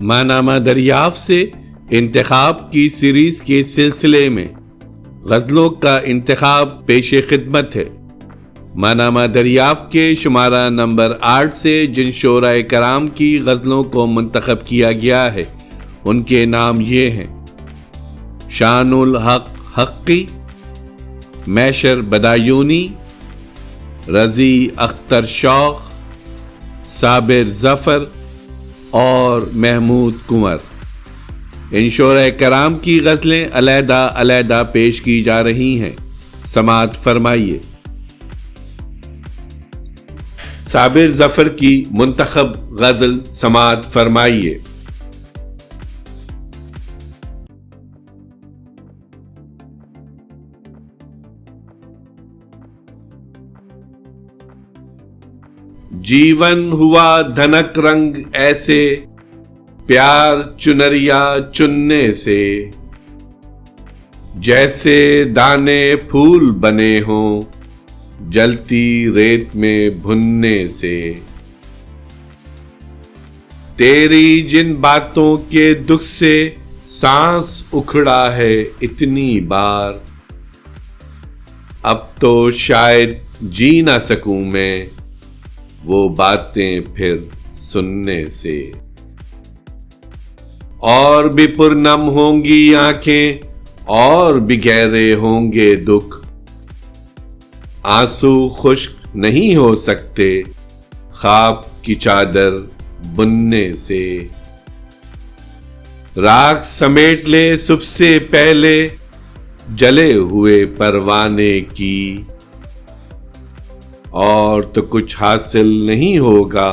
मानामा दरियाफ्त से इंतखाब की सीरीज के सिलसिले में गज़लों का इंतखाब पेश खिदमत है। मानामा दरियाफ्त के शुमारा नंबर 8 से जिन शोराए कराम की गज़लों को मुंतखब किया गया है उनके नाम ये हैं: शानुल हक हक्की, मैशर बदायूनी, रज़ी अख्तर शौख, साबिर ज़फ़र और महमूद कुंवर। इन शोराए कराम की गज़लें अलहदा अलहदा पेश की जा रही हैं, समाअत फरमाइए। साबिर ज़फ़र की मुंतखब गज़ल समाअत फरमाइए। जीवन हुआ धनक रंग ऐसे, प्यार चुनरिया चुनने से, जैसे दाने फूल बने हों जलती रेत में भुनने से। तेरी जिन बातों के दुख से सांस उखड़ा है इतनी बार, अब तो शायद जी ना सकूं मैं वो बातें फिर सुनने से। और भी पुरनम होंगी आंखें और भी गहरे होंगे दुख, आंसू खुश्क नहीं हो सकते ख्वाब की चादर बुनने से। राख समेट ले सुबह से पहले जले हुए परवाने की, और तो कुछ हासिल नहीं होगा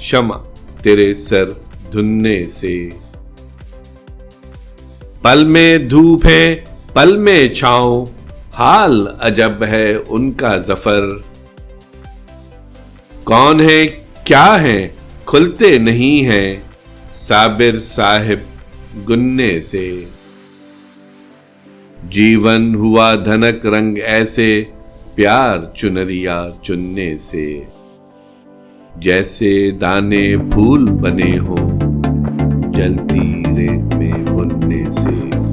शमा तेरे सर धुनने से। पल में धूप है पल में छाँव, हाल अजब है उनका ज़फ़र। कौन है क्या है खुलते नहीं हैं साबिर साहिब गुन्ने से। जीवन हुआ धनक रंग ऐसे, प्यार चुनरिया चुनने से, जैसे दाने फूल बने हों जलती रेत में बुनने से।